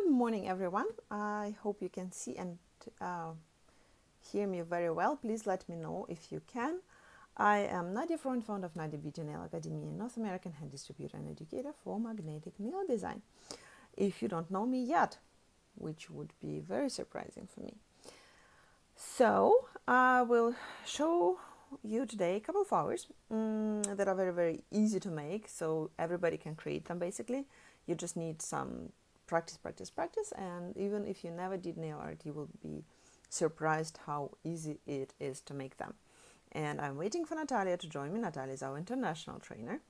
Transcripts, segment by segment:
Good morning, everyone. I hope you can see and hear me very well. Please let me know if you can. I am Nadia, founder of Nadia Beauty Nail Academy, a North American hand distributor and educator for magnetic nail design. If you don't know me yet, which would be very surprising for me. So I will show you today a couple of flowers that are very, very easy to make, so everybody can create them basically. You just need some practice, and even if you never did nail art, you will be surprised how easy it is to make them. And I'm waiting for Natalia to join me. Natalia is our international trainer,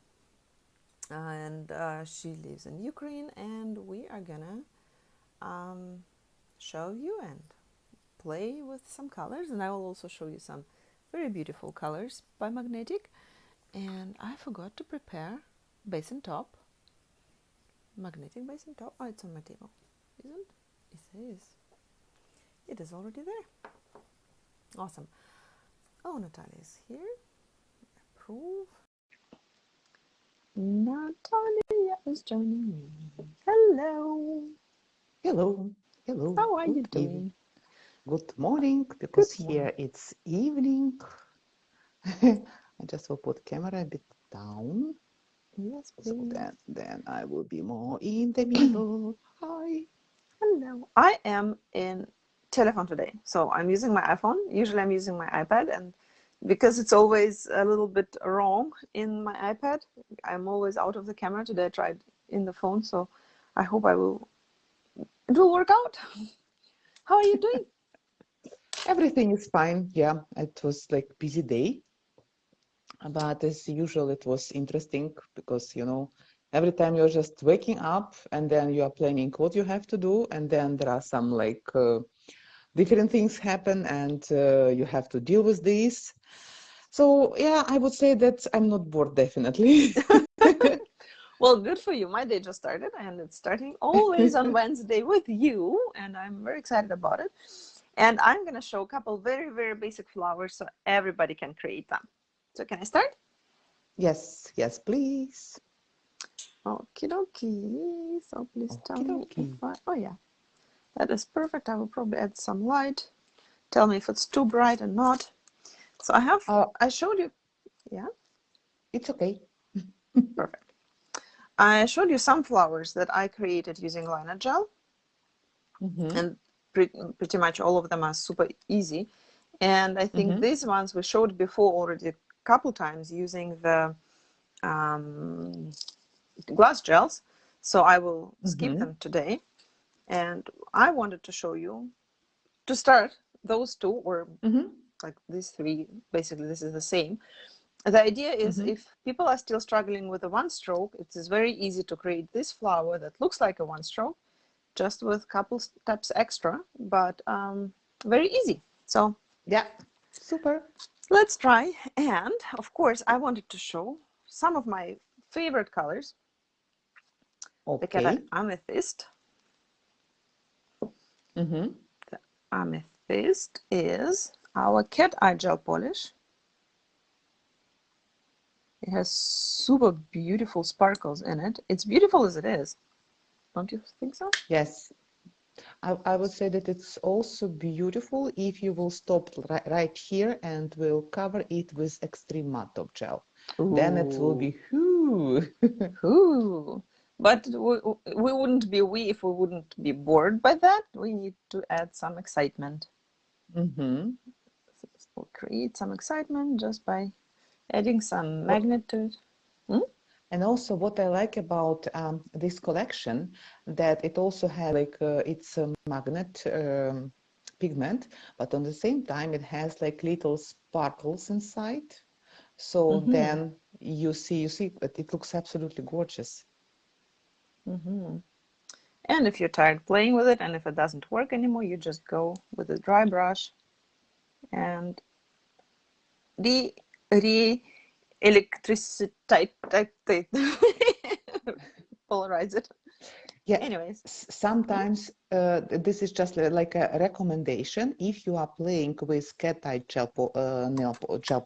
and she lives in Ukraine, and we are gonna show you and play with some colors, and I will also show you some very beautiful colors by Magnetic. And I forgot to prepare base and top. Magnetic base and top. Oh, it's on my table, isn't it? It is. It is already there. Awesome. Oh, Natalia is here. Approve. Natalia is joining me. Hello. Hello, hello. How are you Good evening. doing? Good morning, because Good morning. here it's evening. I just will put camera a bit down. Yes, So please. then I will be more in the middle. Hi. Hello. I am in telephone today, so I'm using my iPhone. Usually I'm using my iPad, and because it's always a little bit wrong in my iPad, I'm always out of the camera. Today I tried in the phone, so I hope it will work out. How are you doing? Everything is fine. Yeah, it was like busy day, but as usual, it was interesting because, every time you're just waking up and then you are planning what you have to do, and then there are some different things happen, and you have to deal with these. So yeah, I would say that I'm not bored, definitely. Well, good for you. My day just started, and it's starting always on Wednesday with you, and I'm very excited about it. And I'm going to show a couple very, very basic flowers so everybody can create them. So can I start? Yes, yes, please. Okie dokie. So please tell Okie me if dokie. oh yeah, that is perfect. I will probably add some light. Tell me if it's too bright or not. So I showed you, yeah, It's okay. perfect. I showed you some flowers that I created using liner gel, Mm-hmm. and pretty much all of them are super easy. And I think Mm-hmm. these ones we showed before already a couple times using the um, glass gels. So I will skip Mm-hmm. them today. And I wanted to show you, to start, those two, or Mm-hmm. like these three, basically this is the same. The idea is, Mm-hmm. if people are still struggling with a one stroke, it is very easy to create this flower that looks like a one stroke, just with a couple steps extra, but very easy. So Yeah, super. let's try. And of course, I wanted to show some of my favorite colors. The cat Okay. amethyst. Mm-hmm. The amethyst is our cat eye gel polish. It has super beautiful sparkles in it. It's beautiful as it is. Don't you think so? Yes. I would say that it's also beautiful if you will stop right here and will cover it with extreme matte top gel. Then it will Ooh. be whoo. Ooh. But we wouldn't be if we wouldn't be bored by that. We need to add some excitement. Mm-hmm. So we'll create some excitement just by adding some What magnet to it. Hmm? And also what I like about this collection, that it also has it's a magnet pigment, but on the same time it has like little sparkles inside. So Mm-hmm. then you see, but it looks absolutely gorgeous. Mm-hmm. And if you're tired playing with it, and if it doesn't work anymore, you just go with a dry brush and re-electricity polarize it. Yeah, Anyways. Hmm? sometimes this is just like a recommendation. If you are playing with cat eye gel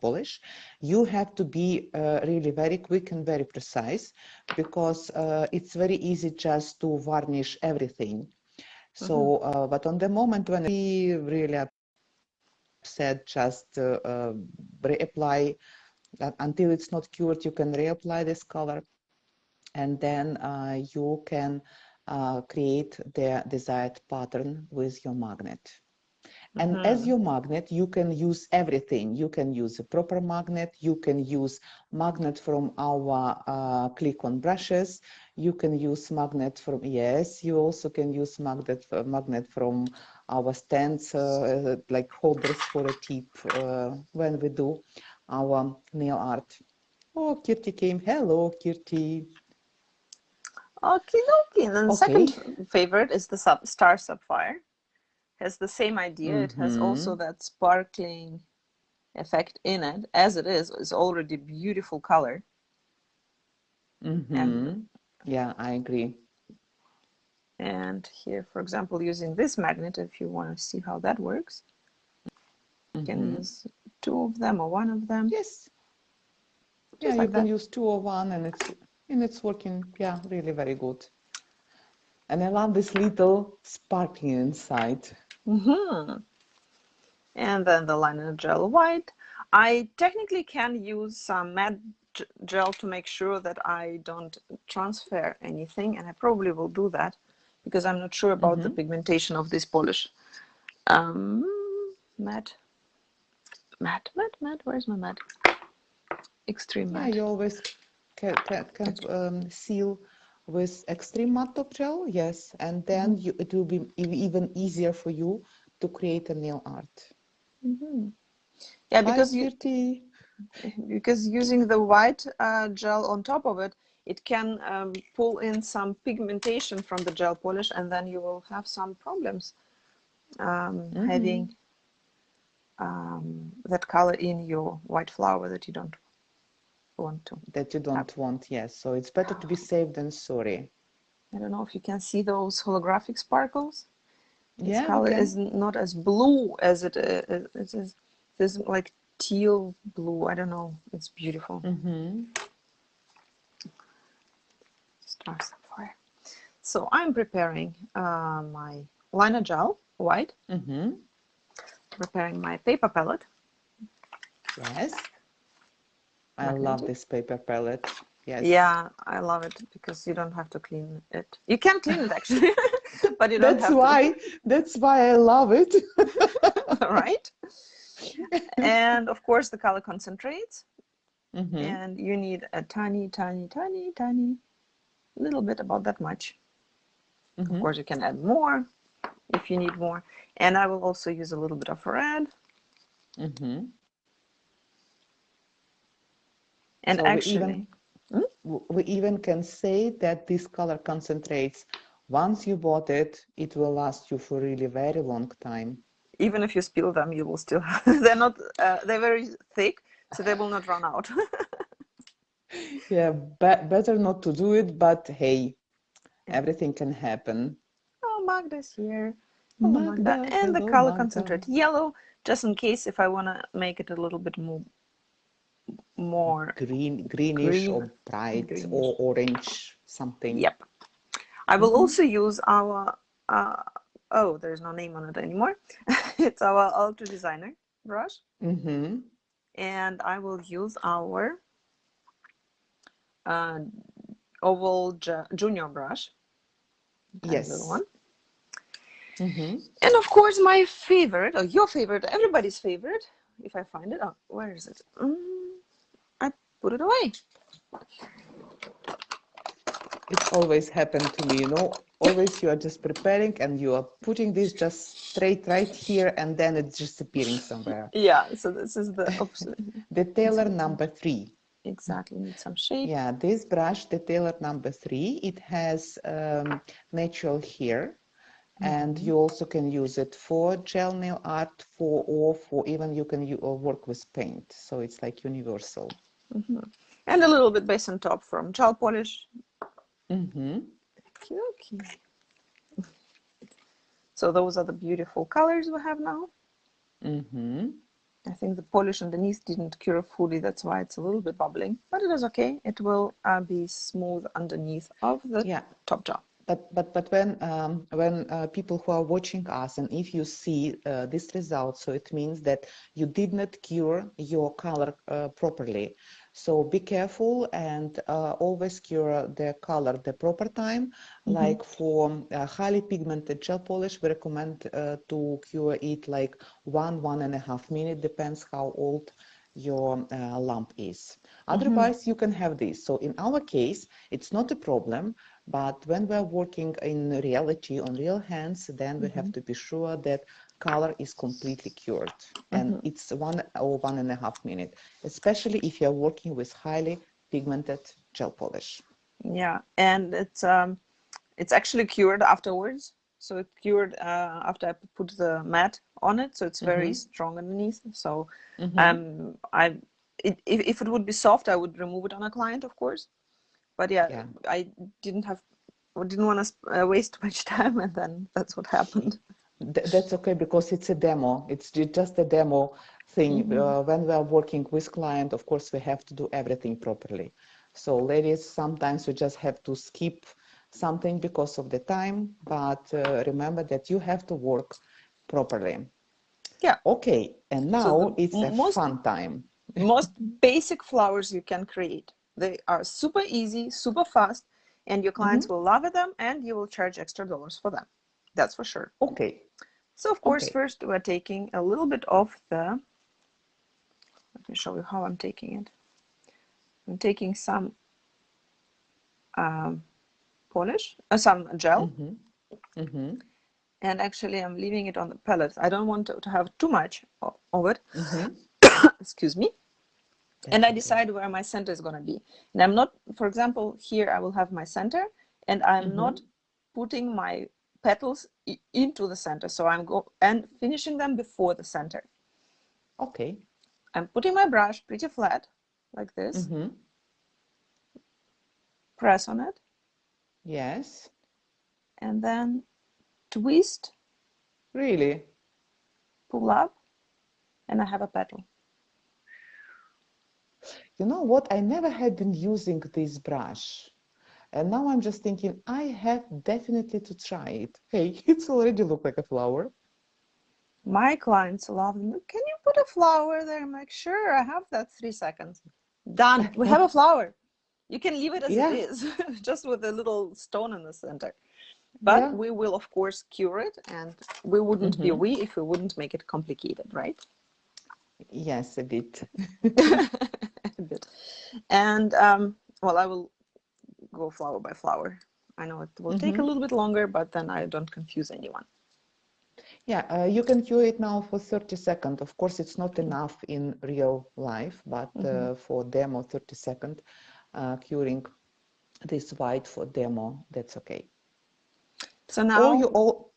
polish, you have to be really very quick and very precise, because it's very easy just to varnish everything. So, but on the moment when we really upset, just reapply until it's not cured. You can reapply this color, and then you can create the desired pattern with your magnet. And as your magnet, you can use everything. You can use a proper magnet. You can use magnet from our click on brushes. You can use magnet from, yes, you also can use magnet from our stands, like holders for a tip when we do our nail art. Oh, Kirti came. Hello, Kirti. Okay, okay. And then the Okay. second favorite is the Star Sapphire. Has the same idea. It has also that sparkling effect in it. As it is already beautiful color. And yeah, I agree. And here, for example, using this magnet, if you want to see how that works, you can use 2 of them or 1 of them. Yes. Just Yeah, like you can that. use 2 or 1, and it's working. Yeah, really very good. And I love this little sparkling inside. And then the liner gel white. I technically can use some matte gel to make sure that I don't transfer anything, and I probably will do that because I'm not sure about the pigmentation of this polish. Matte. Where's my matte? Extreme Yeah, matte. you always can seal with extreme matte top gel, yes, and then it will be even easier for you to create a nail art. Yeah, Hi, Kirti. because using the white gel on top of it, it can pull in some pigmentation from the gel polish, and then you will have some problems having that color in your white flower that you don't want to That you have. don't want, yes. So it's better to be safe than sorry. I don't know if you can see those holographic sparkles. Its Yeah, we color is can. not as blue as it is. This like teal blue. I don't know. It's beautiful. Star Sapphire. So I'm preparing my liner gel, white, preparing my paper palette. Yes. I love Magnetic. this paper palette. Yes. Yeah, I love it because you don't have to clean it. You can clean it actually, but you don't That's have to. why I love it. Right? And of course the color concentrates. And you need a tiny, tiny, tiny, tiny little bit, about that much. Of course you can add more if you need more. And I will also use a little bit of red. And So actually, we even can say that this color concentrates, once you bought it, it will last you for a really very long time. even if you spill them, you will still they're not they're very thick, so they will not run out. Yeah, better not to do it, but hey, everything can happen. Oh, Magda's here. Hello, Magda. Magda, And the hello, color Magda. concentrate yellow, just in case if I want to make it a little bit more Greenish green, or bright greenish. or orange, something. Yep. I will also use our oh, there's no name on it anymore. It's our Ultra Designer brush. And I will use our oval junior brush. Tiny little one. And of course my favorite, or your favorite, everybody's favorite, if I find it. Oh, where is it? I put it away. It's always happened to me, you know, always you are just preparing and you are putting this just straight right here and then it's disappearing somewhere. Yeah, so this is the Detailer number 3. Exactly, need some shade. Yeah, this brush, Detailer number 3, it has natural hair, and you also can use it for gel nail art, or for even you can work with paint. So it's like universal. And a little bit base on top from gel polish. Okay. So those are the beautiful colors we have now. I think the polish underneath didn't cure fully, that's why it's a little bit bubbling, but it is okay. It will be smooth underneath of the top gel. But when people who are watching us, and if you see this result, so it means that you did not cure your color properly. So be careful and always cure the color the proper time. Mm-hmm. Like for highly pigmented gel polish, we recommend to cure it like 1.5 minutes, depends how old your lamp is. Mm-hmm. Otherwise, you can have this. So in our case, it's not a problem. But when we're working in reality on real hands, then we Mm-hmm. have to be sure that color is completely cured. And Mm-hmm. it's 1 or 1.5 minutes, especially if you're working with highly pigmented gel polish. Yeah, and it's actually cured afterwards. So it cured after I put the mat on it, so it's very Mm-hmm. strong underneath. So Mm-hmm. I if it would be soft, I would remove it on a client, of course. But yeah, Yeah. I didn't have didn't want to waste too much time, and then that's what happened. That's okay because it's a demo. It's just a demo thing. Mm-hmm. When we are working with client, of course, we have to do everything properly. So ladies, sometimes you just have to skip something because of the time, but remember that you have to work properly. Yeah. Okay, and So now the it's a most fun time. most basic flowers you can create. They are super easy, super fast, and your Mhm. clients will love them and you will charge extra dollars for them. That's for sure. Okay, So of course, okay. first we're taking a little bit of let me show you how I'm taking it. I'm taking some um, polish, some gel, Mm-hmm. Mm-hmm. and actually I'm leaving it on the palette. I don't want to have too much of it. Mm-hmm. Excuse me. And That's I okay. decide where my center is going to be. And I'm not, for example, here I will have my center, and I'm Mm-hmm. not putting my petals into the center. So I'm finishing them before the center. Okay. I'm putting my brush pretty flat, like this, Mm-hmm. press on it, Yes. and then twist, Really? pull up, and I have a petal. You know what? I never had been using this brush. And now I'm just thinking, I have definitely to try it. Hey, it's already look like a flower. My clients love them. Can you put a flower there? I'm like, sure, I have that 3 seconds. Done. We have a flower. You can leave it as it Yeah, is, just with a little stone in the center. But yeah. we will, of course, cure it, and we wouldn't be Mm-hmm. we if we wouldn't make it complicated, right? Yes, a bit. A bit. And well, I will go flower by flower. I know it will take a Mm-hmm. little bit longer, but then I don't confuse anyone. Yeah, you can cure it now for 30 seconds. Of course, it's not enough in real life, but Mm-hmm. for demo, 30-second curing this white for demo, that's okay. So Or now,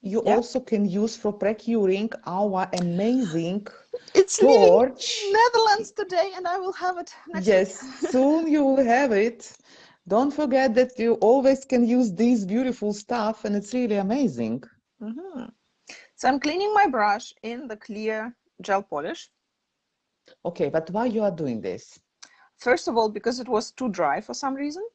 you yeah, also can use for pre-curing our amazing it's leaving torch. Netherlands today, and I will have it next week. Yes, soon you will have it. Don't forget that you always can use this beautiful stuff, and it's really amazing. Mm-hmm. So I'm cleaning my brush in the clear gel polish. Okay, but why you are doing this? First of all, because it was too dry for some reason.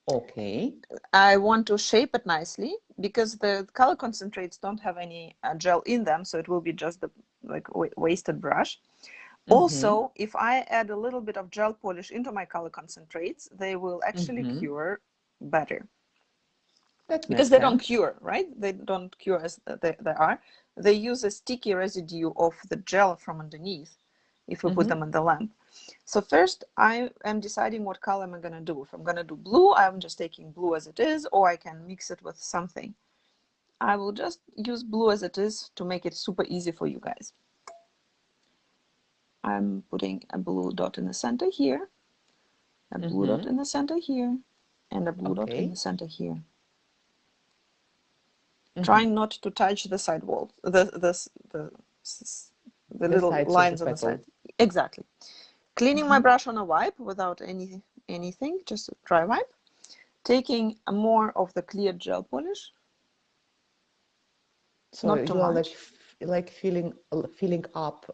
Okay. I want to shape it nicely because the color concentrates don't have any gel in them, so it will be just the like wasted brush. Mm-hmm. Also, if I add a little bit of gel polish into my color concentrates, they will actually Mm-hmm. cure better That because makes they don't sense. cure, right? They don't cure as they are. They use a sticky residue of the gel from underneath if we put Mm-hmm. them in the lamp. So first I am deciding what color am I going to do. If I'm going to do blue, I'm just taking blue as it is, or I can mix it with something. I will just use blue as it is to make it super easy for you guys. I'm putting a blue dot in the center here, a blue dot Mm-hmm. in the center here, and a blue dot in the Okay. center here. Mm-hmm. Trying not to touch the side wall, the The little sides of the lines on the side. petal. Exactly. Cleaning my Mm-hmm. brush on a wipe without anything, just a dry wipe. Taking more of the clear gel polish, So not too you are like much. filling up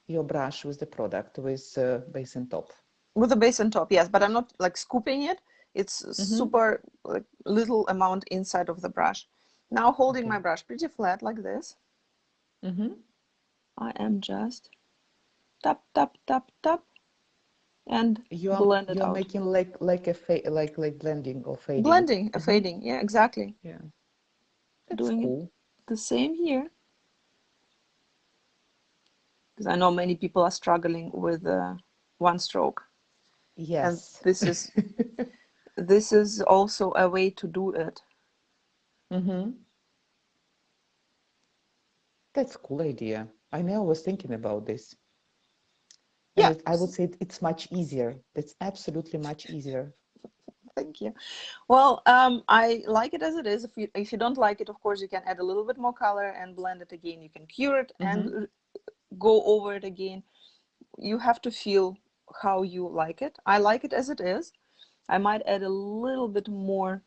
your brush with the product with base and top. With the base and top, yes, but I'm not like scooping it. It's Mm-hmm. super like little amount inside of the brush. Now holding my Okay. brush pretty flat like this, Mm-hmm. I am just tap, tap, tap, tap, and blend it You're out. making like a like blending or fading. Blending, Mm-hmm. fading, yeah, exactly. Yeah, that's Doing it cool. the same here, because I know many people are struggling with one stroke, and Yes. this is also a way to do it. Mm-hmm. That's a cool idea. I never was thinking about this. And Yeah, I would say it's much easier. It's absolutely much easier. thank you. Well, I like it as it is. If you don't like it, of course, you can add a little bit more color and blend it again. You can cure it Mm-hmm. and go over it again. You have to feel how you like it. I like it as it is. I might add a little bit more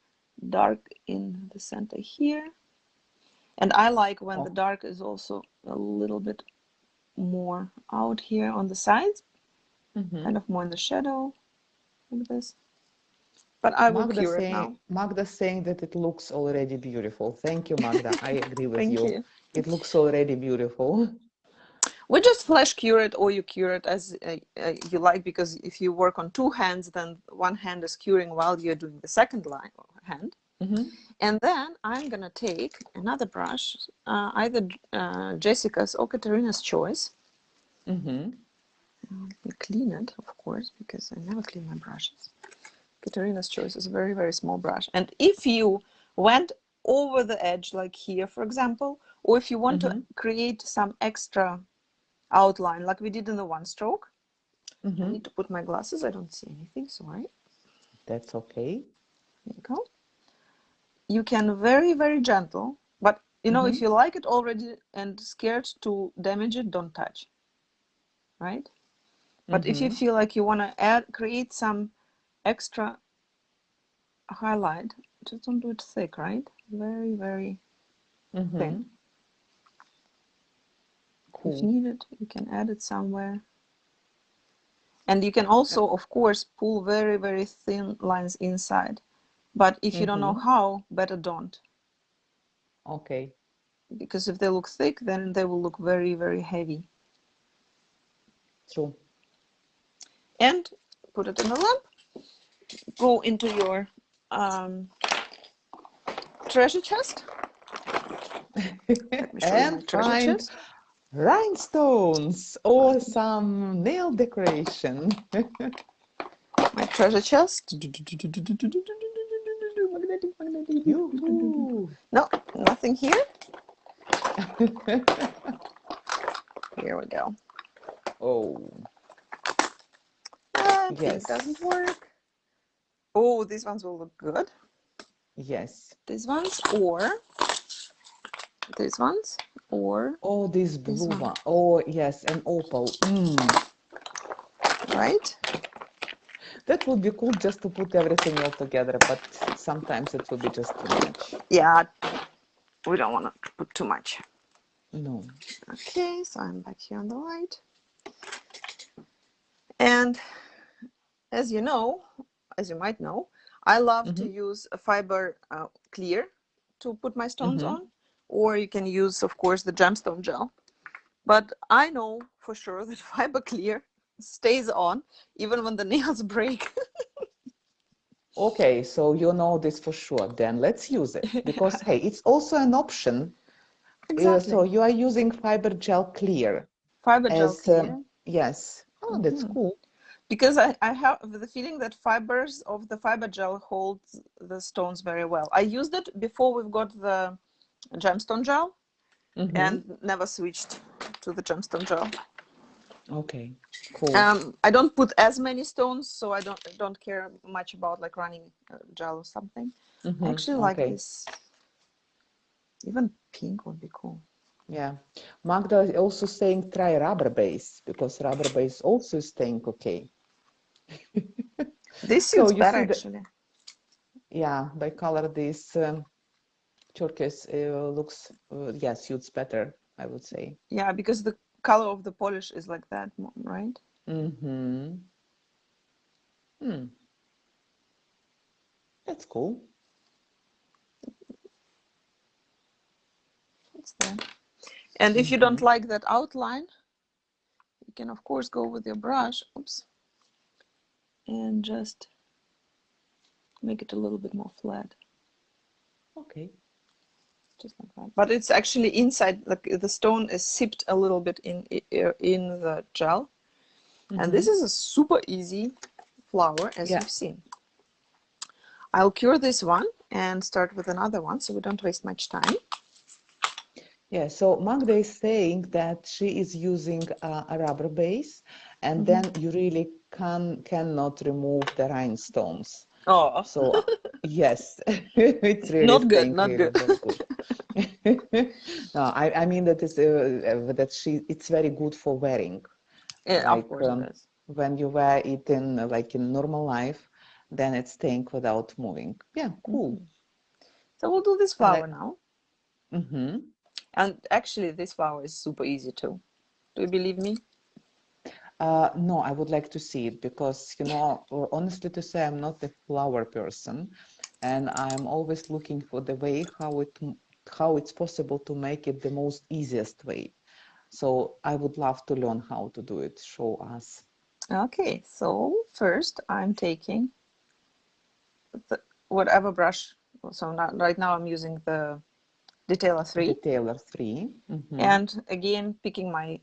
dark in the center here. And I like when the Oh. dark is also a little bit more out here on the sides, Mm-hmm. kind of more in the shadow, like this. But I will cure it now. Magda saying that it looks already beautiful. Thank you, Magda. I agree with Thank you. you. It looks already beautiful. We just flash cure it, or you cure it as you like, because if you work on two hands, then one hand is curing while you're doing the second line hand. Mm-hmm. And then I'm gonna take another brush, either Jessica's or Katerina's choice. Mm-hmm. Clean it, of course, because I never clean my brushes. Katerina's choice is a very, very small brush. And if you went over the edge, like here, for example, or if you want to Mm-hmm. create some extra outline, like we did in the one stroke, I Mm-hmm. need to put my glasses. I don't see anything, sorry. That's okay. Here you go. You can very, very gentle, but you know, Mm-hmm. if you like it already and scared to damage it, don't touch, right? But if you Mm-hmm. feel like you want to add, create some extra highlight, just don't do it thick, right? Very, very thin. Mm-hmm. If Cool. needed, you can add it somewhere. And you can Uh, also, of course, pull very, very thin lines inside. But if you don't know Mm-hmm. how, better don't. Okay. Because if they look thick, then they will look very, very heavy. True. And put it in the lamp. Go into your treasure chest. Let me show you my And treasure find chest. rhinestones or some nail decoration. My treasure chest. Yoo-hoo. No, nothing here. Here we go. Oh, Pink doesn't yes. work. Oh, these ones will look good. Yes. These ones, or these ones, or Oh, this this blue one, one. Oh, yes, an opal. right? That would be cool just to put everything all together, but sometimes it will be just too much. Yeah, we don't want to put too much. No. Okay, so I'm back here on the light. And as you know, as you might know, I love to Mm-hmm. use a fiber clear to put my stones Mm-hmm. on, or you can use, of course, the gemstone gel. But I know for sure that fiber clear stays on even when the nails break. Okay, so you know this for sure. Then let's use it because, hey, it's also an option. So Exactly. you are using fiber gel clear Fiber gel as, clear. yes. Oh, that's Mhm. cool. Because I have the feeling that fibers of the fiber gel hold the stones very well. I used it before we've got the gemstone gel Mm-hmm. and never switched to the gemstone gel. Okay, cool. I don't put as many stones, so I don't care much about like running gel or something. I Mm-hmm. actually like Okay. this. Even pink would be cool. Yeah. Magda is also saying try rubber base because rubber base also is staying okay. This So suits you better see that, actually. yeah, by color this turquoise looks, yeah, suits better, I would say. Yeah, because the color of the polish is like that, right? Mm-hmm. Hmm. That's cool. It's there. And if you Mm-hmm. don't like that outline, you can of course go with your brush, oops, and just make it a little bit more flat. Okay. Just like that. But it's actually inside, like the stone is sipped a little bit in the gel. And this Mm-hmm. is a super easy flower, as Yeah. you've seen. I'll cure this one and start with another one so we don't waste much time. Yeah, so Magda is saying that she is using a rubber base, and Mm-hmm. then you really cannot remove the rhinestones. Oh, So yes, it's really not good, staying not really good. very good. No, I mean that is it's very good for wearing. Yeah, of Like course it is. when you wear it in like in normal life, then it's staying without moving. Yeah, cool. Mm-hmm. So we'll do this I flower like. now. Mm-hmm. And actually, this flower is super easy too. Do you believe me? No, I would like to see it because, honestly to say, I'm not a flower person, and I'm always looking for the way how it's possible to make it the most easiest way. So I would love to learn how to do it. Show us. Okay, so first I'm taking whatever brush. So right now I'm using the Detailer 3. Detailer 3. Mm-hmm. And again, picking my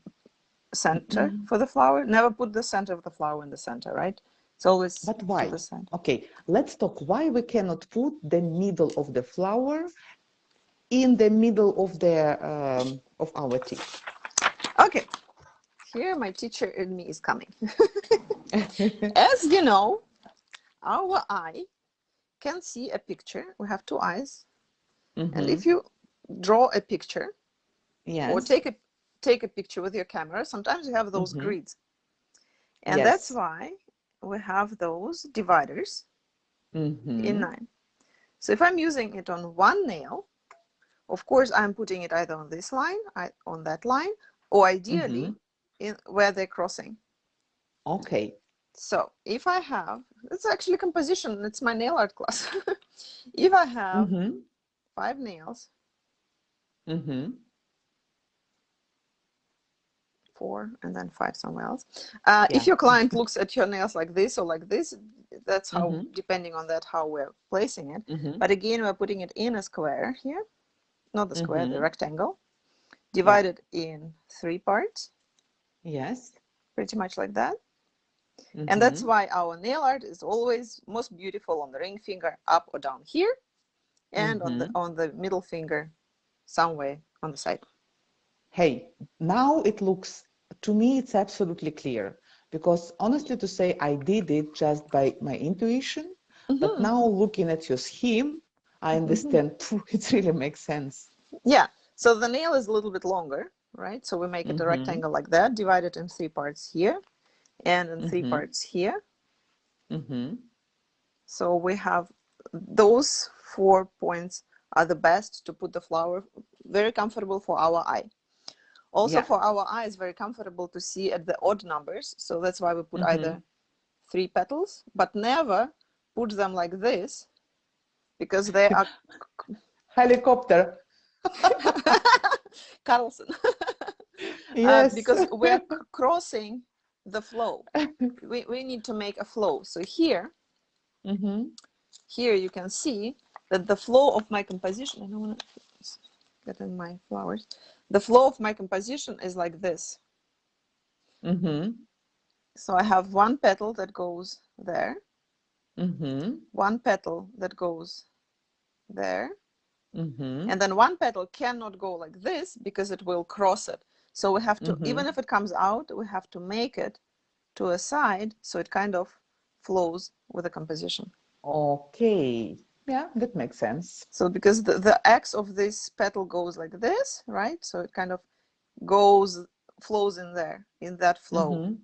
center for the flower. Never put the center of the flower in the center, right? It's always But to why? the center. Okay, let's talk why we cannot put the middle of the flower in the middle of our tip. Okay, here my teacher in me is coming. As you know, our eye can see a picture. We have two eyes. And Mm-hmm. if you draw a picture or Yes. take a picture with your camera, sometimes you have those Mm-hmm. grids. And that's Yes. why we have those dividers in Mm-hmm. 9. So if I'm using it on one nail, of course, I'm putting it either on this line, on that line, or Mm-hmm. ideally in where they're crossing. Okay. So if I have, it's actually composition, it's my nail art class. If I have Mm-hmm. 5 nails, Mm-hmm. 4 and then 5 somewhere else. If Yeah. your client looks at your nails like this or like this, that's how, Mm-hmm. depending on that, how we're placing it. Mm-hmm. But again, we're putting it in a square here, not the square, the Mm-hmm. rectangle, Yeah. divided in 3 parts, Yes. pretty much like that. And that's Mm-hmm. why our nail art is always most beautiful on the ring finger, up or down here, and Mm-hmm. on the middle finger, somewhere on the side. Hey, now it looks, to me, it's absolutely clear because honestly to say, I did it just by my intuition, but Mm-hmm. now looking at your scheme, I Mm-hmm. understand it really makes sense. Yeah. So the nail is a little bit longer, right? So we make it a Mm-hmm. rectangle like that, divided in 3 parts here, and in 3 Mm-hmm. parts here. Mm-hmm. So we have those 4 points are the best to put the flower, very comfortable for our eye. Also Yeah. for our eyes, very comfortable to see at the odd numbers. So that's why we put Mm-hmm. either 3 petals, but never put them like this because they are Helicopter. Carlson. Yes. Because we're crossing the flow. We need to make a flow. So Mm-hmm. here you can see that the flow of my composition, I don't want to get in my flowers. The flow of my composition is like this. Mm-hmm. So I have one petal that goes there, Mm-hmm. one petal that goes there, Mm-hmm. and then one petal cannot go like this because it will cross it. So we have to, Mm-hmm. even if it comes out, we have to make it to a side so it kind of flows with the composition. Okay. Yeah, that makes sense. So because the X of this petal goes like this, right? So it kind of goes, flows in there, in that flow, Mm-hmm.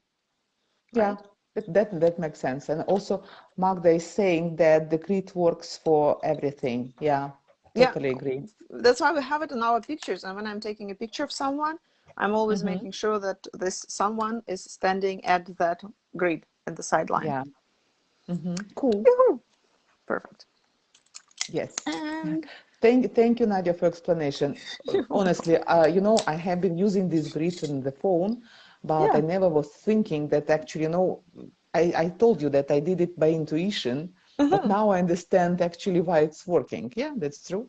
Yeah, right? that makes sense. And also, Magda is saying that the grid works for everything. Yeah, Yeah, totally agree. that's why we have it in our pictures. And when I'm taking a picture of someone, I'm always Mm-hmm. making sure that this someone is standing at that grid at the sideline. Yeah. Mm-hmm. Cool. Yoo-hoo! Perfect. Yes. And Thank you, Nadia, for explanation. Honestly, I have been using this grid on the phone, but I yeah. never was thinking that actually, I told you that I did it by intuition, but Mhm. now I understand actually why it's working. Yeah, that's true.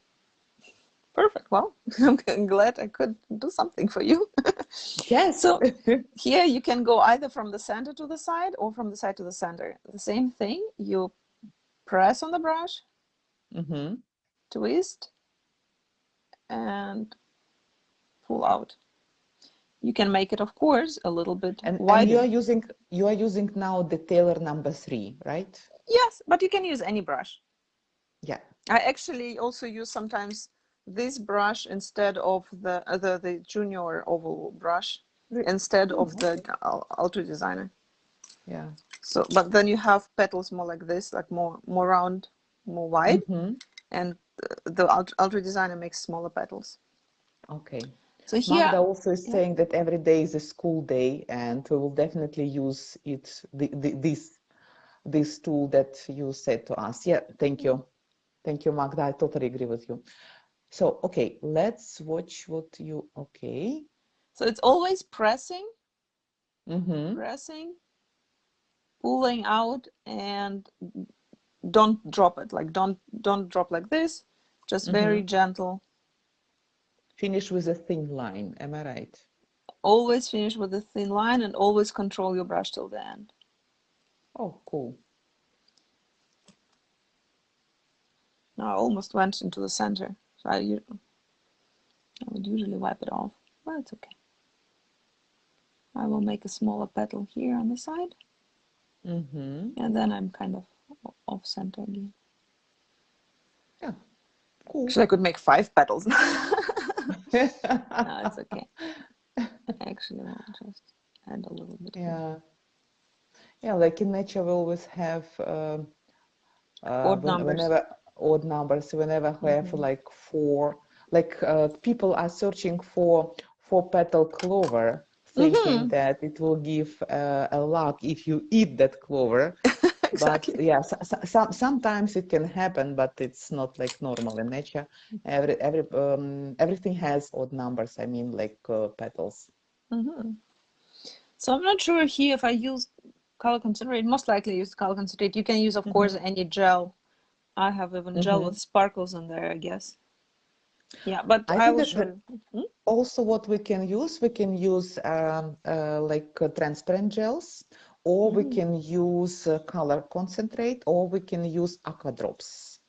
Perfect. Well, I'm glad I could do something for you. Yes. So here you can go either from the center to the side or from the side to the center. The same thing. You press on the brush, Mm-hmm. twist, and pull out. You can make it, of course, a little bit And wider. you are using now the Taylor number 3, right? Yes, but you can use any brush. Yeah. I actually also use sometimes this brush instead of the junior oval brush instead of the Okay. Ultra Designer. Yeah. So, but then you have petals more like this, like more round, more wide, Mm-hmm. and the Ultra Designer makes smaller petals. Okay. So Magda here, also is yeah. saying that every day is a school day, and we will definitely use this tool that you said to us. Yeah, thank you. Thank you, Magda. I totally agree with you. So, okay, let's watch what you, okay. So it's always pressing, Mm-hmm. pressing, pulling out, and don't drop it. Like don't drop like this. Just Mm-hmm. very gentle. Finish with a thin line. Am I right? Always finish with a thin line and always control your brush till the end. Oh, cool. Now I almost went into the center. So I would usually wipe it off, but it's okay. I will make a smaller petal here on the side, Mm-hmm. and then I'm kind of off center again. Yeah, cool. Actually, I could make 5 petals. No, it's okay. Actually, we'll just add a little bit here. Yeah. Yeah, like in nature, we always have Odd numbers. whenever odd numbers, whenever we have Mm-hmm. like four, like people are searching for four-petal clover, thinking Mm-hmm. that it will give a luck if you eat that clover. But Exactly. yeah, sometimes it can happen, but it's not like normal in nature. Everything has odd numbers. I mean, like petals. Mm-hmm. So I'm not sure here if I use color concentrate. Most likely use color concentrate. You can use, of course, Mm-hmm. any gel. I have even gel Mm-hmm. with sparkles in there, I guess. Yeah, but I I think will that show you. Hmm? also what we can use like transparent gels, or we Mm. can use color concentrate, or we can use aqua drops.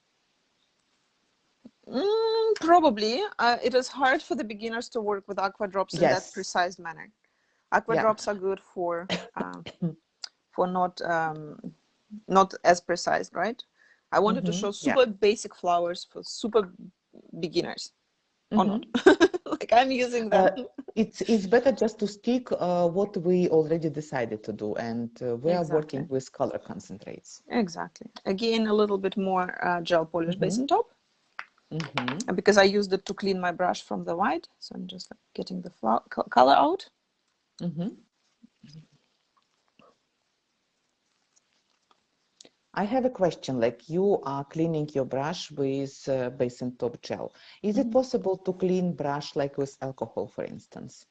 Probably. It is hard for the beginners to work with aqua drops in that Yes, precise manner. Aqua yeah. drops are good for not as precise, right? I wanted to Mm-hmm. show Yeah. super basic flowers for super beginners or not. Mm-hmm. Like I'm using them. Uh, it's better just to stick what we already decided to do, and we are working Exactly. with color concentrates. Exactly. Again, a little bit more gel polish base Mm-hmm. on top. Mm-hmm. And because I used it to clean my brush from the white, so I'm just like, getting the color out. Mm-hmm. I have a question, like you are cleaning your brush with base and top gel. Is it Mhm. possible to clean brush like with alcohol, for instance?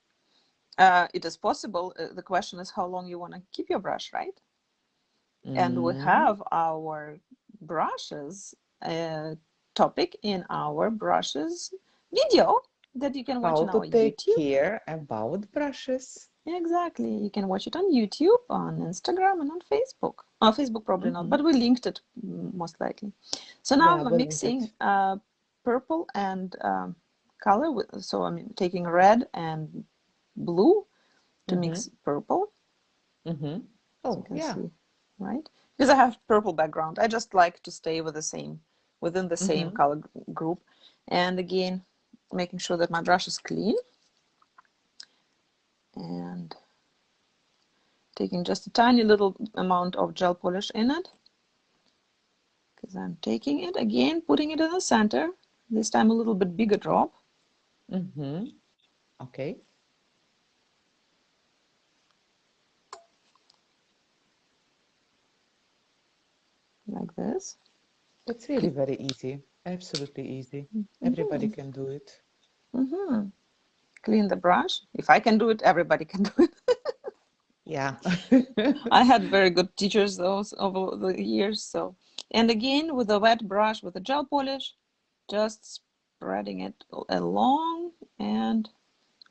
It is possible. The question is how long you want to keep your brush, right? And we Mm. have our brushes topic in our brushes video that you can watch How on to our take YouTube. care about brushes? Exactly. You can watch it on YouTube, on Instagram, and on Facebook. On Facebook, probably not, Mm-hmm. but we linked it most likely. So now Yeah, I'm we'll link mixing it. purple and color. So I'm taking red and blue to Mm-hmm. mix purple. Mm-hmm. As you Oh, can yeah. see, right? Because I have purple background. I just like to stay with the same, within the same Mm-hmm. color group. And again, making sure that my brush is clean and taking just a tiny little amount of gel polish in it. Because I'm taking it again, putting it in the center. This time a little bit bigger drop, Mm-hmm. Okay. like this. It's really very easy. Absolutely easy. Everybody Mm-hmm. can do it. Mm-hmm. Clean the brush. If I can do it, everybody can do it. Yeah. I had very good teachers those over the years. So, and again with a wet brush with a gel polish, just spreading it along and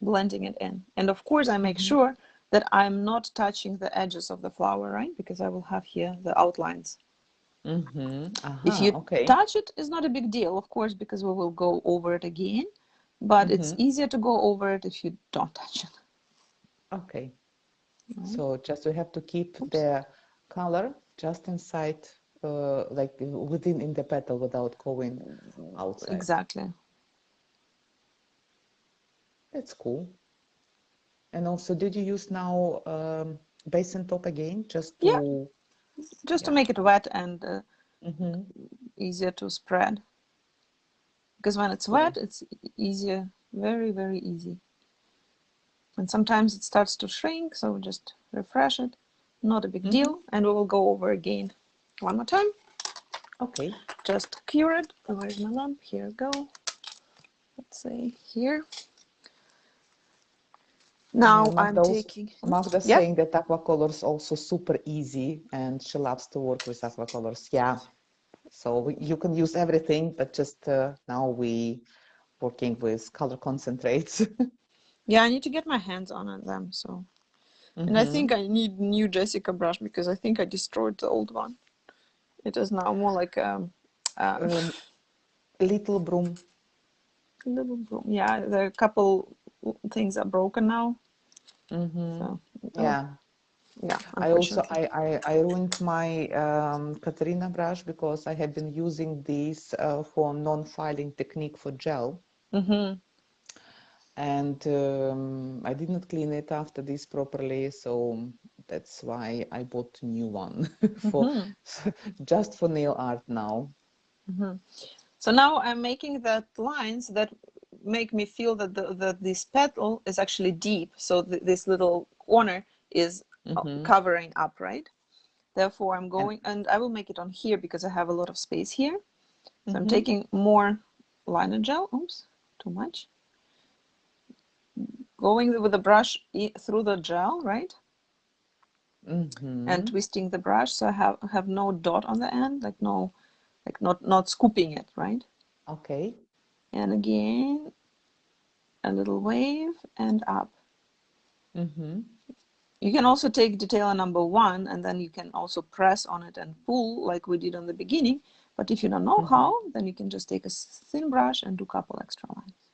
blending it in. And of course, I make Mm-hmm. sure that I'm not touching the edges of the flower, right? Because I will have here the outlines. Mm-hmm. If Aha, you okay. touch it, it's not a big deal, of course, because we will go over it again. But it's Mm-hmm. easier to go over it if you don't touch it. Okay. Right? So just we have to keep Oops. the color just inside, like within in the petal without going outside. Exactly. That's cool. And also, did you use now basin top again just Yeah, to, just to yeah. make it wet and Mm-hmm. easier to spread. Because when it's Cool. wet, it's easier, very, very easy. And sometimes it starts to shrink, so just refresh it. Not a big Mm-hmm. deal. And we will go over again one more time. Okay. Just cure it. Where's my lamp? Here we go. Let's say here. Yeah, Now I'm taking, Magda's yeah, saying that aqua colors also super easy and she loves to work with aqua colors. Yeah. So you can use everything, but just now we working with color concentrates. yeah, I need to get my hands on them. So, and I think Mm-hmm. I need new Jessica brush because I think I destroyed the old one. It is now more like uh, Um, little broom. little broom. Yeah, there are a couple things are broken now. Mm-hmm. So, oh, Yeah. yeah, I also unfortunately. I ruined my Katerina brush because I have been using this for non-filing technique for gel, Mm-hmm. and I did not clean it after this properly, so that's why I bought a new one for Mm-hmm. just for nail art now. Mm-hmm. So now I'm making that lines that make me feel that that this petal is actually deep. So this little corner is Mm-hmm. covering up, right? Therefore, I'm And going, and I will make it on here because I have a lot of space here. So I'm mm-hmm. taking more liner gel. Oops, too much. Going with the brush through the gel, right? And Mm-hmm. twisting the brush so I have no dot on the end, like no, like not scooping it, right? Okay. And again, a little wave and up. Mm-hmm. You can also take detailer number one and then you can also press on it and pull like we did on the beginning. But if you don't know Mm-hmm. how, then you can just take a thin brush and do a couple extra lines.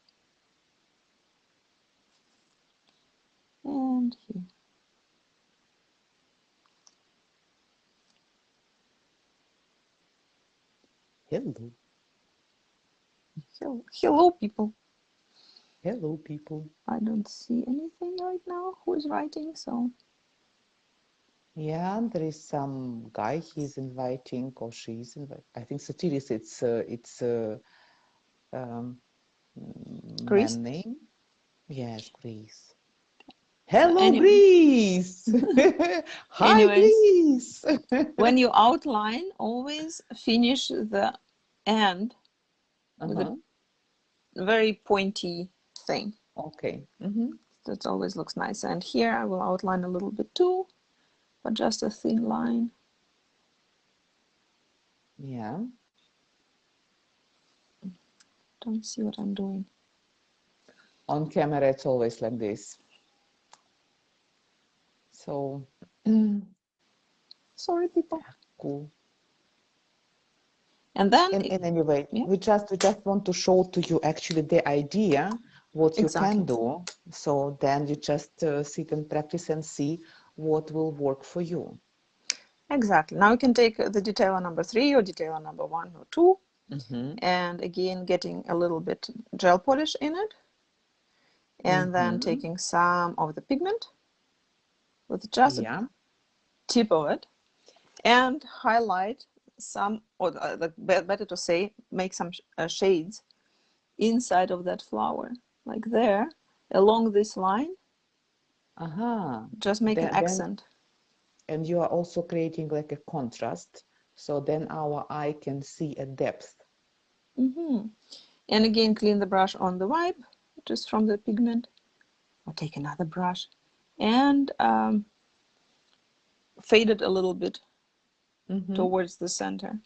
And here. Hello. Hello, people. Hello, people. I don't see anything right now. Who is writing? So Yeah, there is some guy he's inviting or she's inviting. I think Satiris, it's um, Chris. man name. Yes, Greece. So Hello, Greece. Hi, anyways, Greece. when you outline, always finish the end with a Uh-huh. very pointy thing. Okay. Mm-hmm. That always looks nice. And here I will outline a little bit too, but just a thin line. Yeah. Don't see what I'm doing. On camera, it's always like this. So, Sorry, people. cool. And then, In any way, yeah, we just want to show to you actually the idea what you can exactly. do. So then you just sit and practice and see what will work for you. Exactly. Now you can take the detailer number 3 or detailer number 1 or 2, Mm-hmm. and again getting a little bit gel polish in it, and then Mm-hmm. taking some of the pigment with just a Yeah. tip of it and highlight some, or better to say, make some shades inside of that flower, like there, along this line, Aha. just make an Then accent. and you are also creating like a contrast. So then our eye can see a depth. And again, clean the brush on the wipe, just from the pigment. Or take another brush and fade it a little bit towards the center.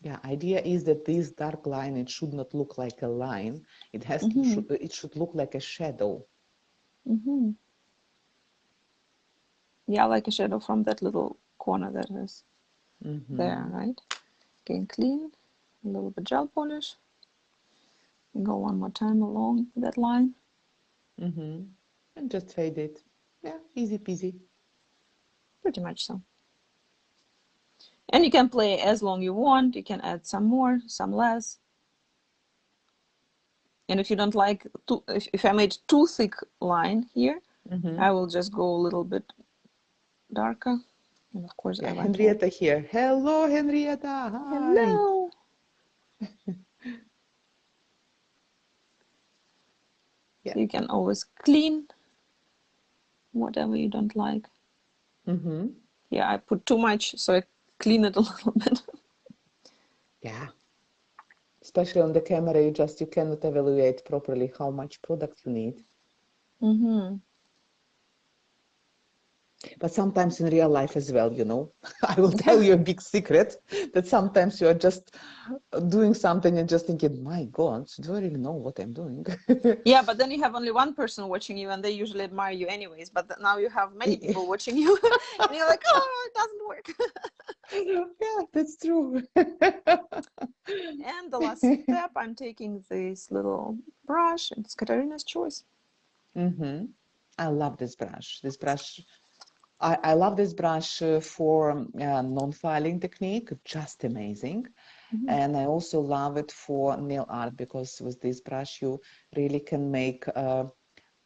Yeah, idea is that this dark line, it should not look like a line. It should look like a shadow. Yeah, like a shadow from that little corner that is there, right? Again, clean, a little bit gel polish. And go one more time along that line. And just fade it. Yeah, easy peasy. Pretty much so. And you can play as long you want. You can add some more, some less. And if you don't like, if I made too thick line here, I will just go a little bit darker. And of course, Yeah, I want to. Henrietta here. Hello, Henrietta. Hi. Hello. Yeah. You can always clean whatever you don't like. Yeah, I put too much, so I clean it a little bit. Yeah. Especially on the camera, you cannot evaluate properly how much product you need. But sometimes in real life as well, I will tell you a big secret that sometimes you are just doing something and just thinking, my God, do I really know what I'm doing? Yeah, but then you have only one person watching you and they usually admire you anyways. But now you have many people watching you and you're like, oh, it doesn't work. Yeah, that's true. And the last step, I'm taking this little brush. It's Katarina's choice. I love this brush. I love this brush for non-filing technique, just amazing. And I also love it for nail art because with this brush you really can make a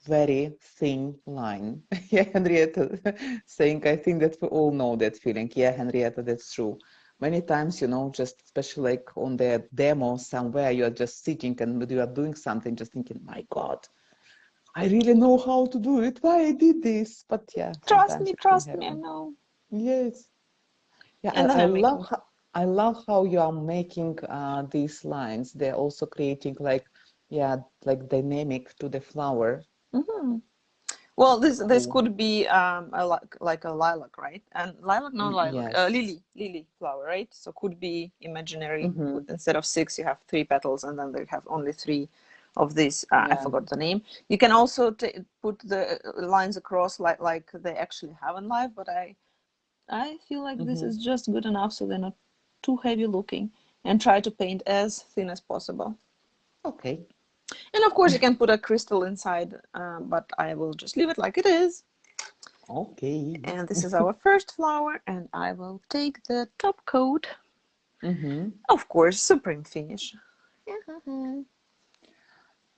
very thin line. Yeah, Henrietta saying, I think that we all know that feeling. Yeah, Henrietta, that's true. Many times, just especially like on the demo somewhere, you're just sitting and you are doing something, just thinking, my God, I really know how to do it. Why I did this? But yeah, Trust sometimes me, it can trust me, I happen. know. Yes. Yeah, And then I'm making. I love how you are making these lines. They're also creating like dynamic to the flower. Well, this Cool. could be like a lilac, right? And lilac, no lilac, Yes. lily flower, right? So could be imaginary. Mm-hmm. Instead of 6, you have 3 petals, and then they have only 3 of this. I Yeah. forgot the name. You can also put the lines across like they actually have in life, but I feel like this Mm-hmm. is just good enough, so they're not too heavy looking, and try to paint as thin as possible. Okay. And of course, you can put a crystal inside, but I will just leave it like it is. Okay. And this is our first flower, and I will take the top coat. Of course, Supreme Finish.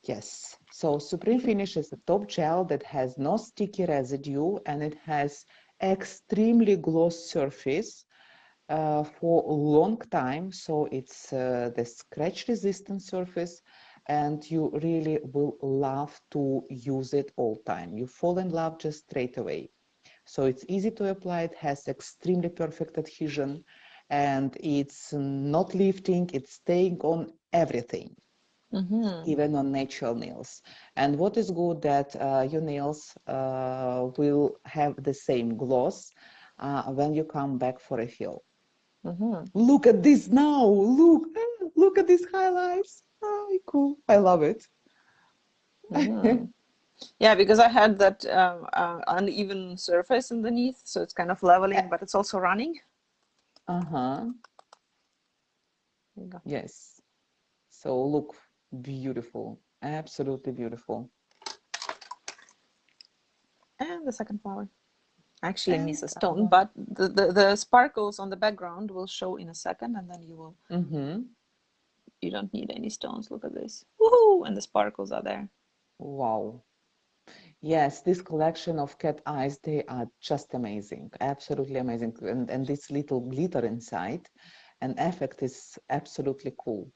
Yes. So Supreme Finish is a top gel that has no sticky residue and it has extremely gloss surface for a long time. So it's the scratch resistant surface and you really will love to use it all time. You fall in love just straight away. So it's easy to apply. It has extremely perfect adhesion and it's not lifting. It's staying on everything. Even on natural nails. And what is good that your nails will have the same gloss when you come back for a fill. Look at this now. Look at these highlights. Oh, cool. I love it. Yeah, because I had that uneven surface underneath, so it's kind of leveling, but it's also running. Uh-huh. There you go. Yes. So look, beautiful. Absolutely beautiful. And the second flower. I actually And miss a stone, but the sparkles on the background will show in a second, and then you don't need any stones. Look at this. Woohoo! And the sparkles are there. wow. Yes, this collection of cat eyes, they are just amazing, absolutely amazing. And this little glitter inside, and effect is absolutely cool.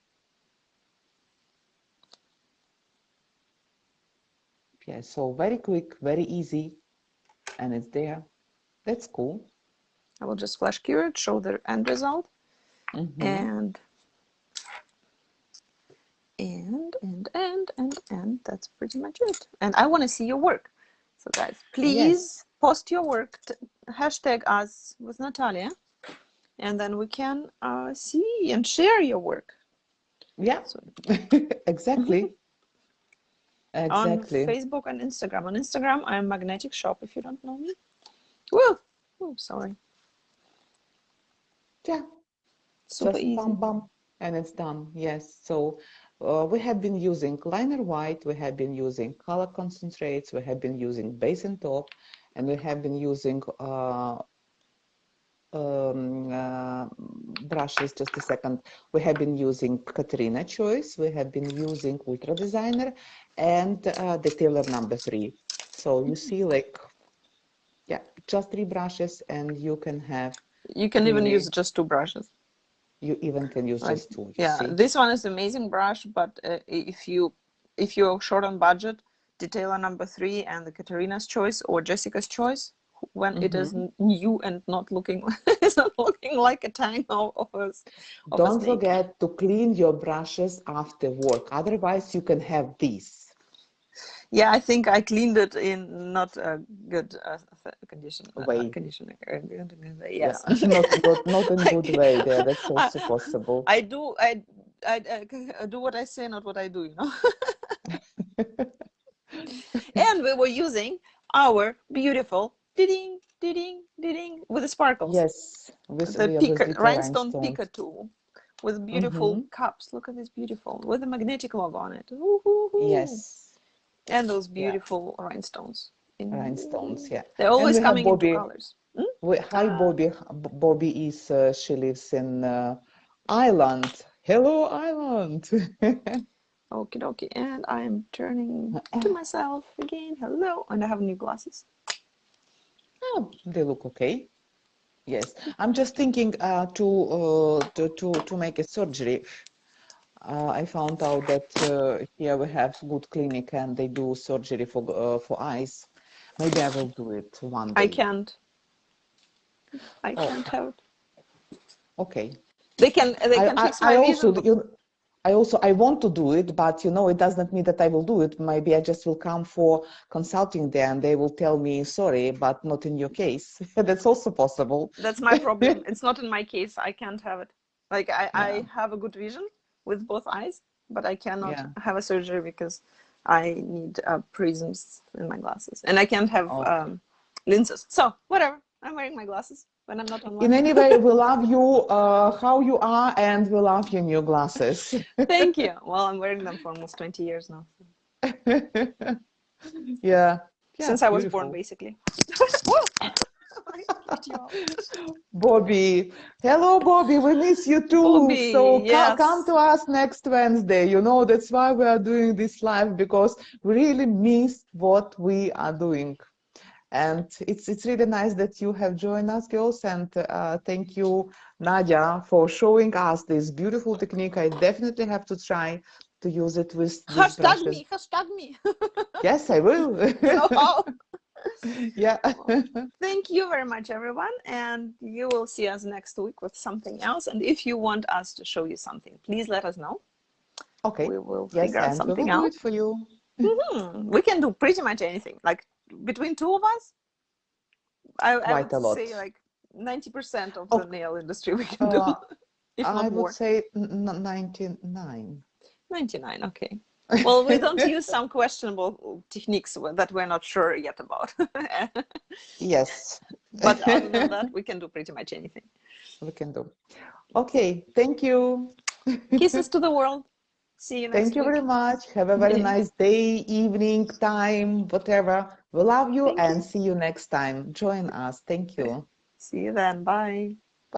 Yeah, so very quick, very easy, and it's there. That's cool. I will just flash cure it, show the end result, Mm-hmm. and And that's pretty much it. And I want to see your work. So guys, please Yes. post your work, hashtag us with Natalia, and then we can see and share your work. Yeah. So Exactly. on Exactly. Facebook and Instagram. On Instagram, I'm Magnetic Shop if you don't know me. Woo! Oh, sorry. Yeah. Super Just easy. bum bum and it's done. Yes. So we have been using liner white, we have been using color concentrates, we have been using base and top, and we have been using brushes. Just a second. We have been using Katrina Choice, we have been using Ultra Designer and Detailer number 3. So you see, like, yeah, just 3 brushes and you can have You can even use really, just 2 brushes. you even can use Like, just 2, you yeah, see. this one is amazing brush, but if you're short on budget, Detailer number 3 and the Katerina's Choice or Jessica's Choice, when it is Mhm. new and not looking it's not looking like a tang of a Don't snake. forget to clean your brushes after work. Otherwise, you can have these. Yeah, I think I cleaned it in not a good condition. Way. Condition. Yeah, Yes. not in good Like, way there. That's I, also possible. I do I do what I say, not what I do. You know. And we were using our beautiful ding ding ding with the sparkles, Yes, the with pica glitter rhinestone rhinestones. pica tool with beautiful Mm-hmm. cups. Look at this beautiful with a magnetic logo on it. Ooh. Yes. And those Yeah, beautiful rhinestones. rhinestones. Yeah, They're and always we have coming into Bobby. colors. Hmm? Hi, Bobby. Bobby is she lives in Ireland. Hello, Ireland. Okie dokie. And I am turning to myself again. Hello. And I have new glasses. Oh, they look okay. Yes, I'm just thinking to make a surgery. I found out that here we have good clinic and they do surgery for eyes. Maybe I will do it one I day. can't. I Oh, can't have it. okay. They can fix I my also vision, but I want to do it, but it doesn't mean that I will do it. Maybe I just will come for consulting there and they will tell me sorry, but not in your case. That's also possible. that's my problem. It's not in my case. I can't have it. Like Yeah, I have a good vision with both eyes, but I cannot yeah. have a surgery because I need prisms in my glasses, and I can't have Okay. lenses. So whatever. I'm wearing my glasses when I'm not In online. any way, we love you how you are, and we love your new glasses. Thank you. Well, I'm wearing them for almost 20 years now. Yeah, yeah, Since I was born, beautiful. basically. Whoa! I kicked you out. Bobby, hello, Bobby. We miss you too. So Bobby, come to yes. us next Wednesday. That's why we are doing this live because we really miss what we are doing. And it's really nice that you have joined us, girls. And thank you, Nadia, for showing us this beautiful technique. I definitely have to try to use it with these Hashtag brushes. me, hashtag me. Yes, I will. You know how? Yeah. Well, thank you very much, everyone. And you will see us next week with something else. And if you want us to show you something, please let us know. Okay. We will Yes, figure out and we will something do out. it for you. We can do pretty much anything. Like between two of us, I Quite would a say lot. like 90% of the Okay. nail industry we can do, Uh, if I not would more. say 99. 99, okay. Well, we don't use some questionable techniques that we're not sure yet about. Yes. But other than that, we can do pretty much anything. We can do. Okay, thank you. Kisses to the world. See you Thank next you very week. much. Have a very nice day, evening, time, whatever. We love you Thank and you. see you next time. Join us. Thank you. See you then. Bye.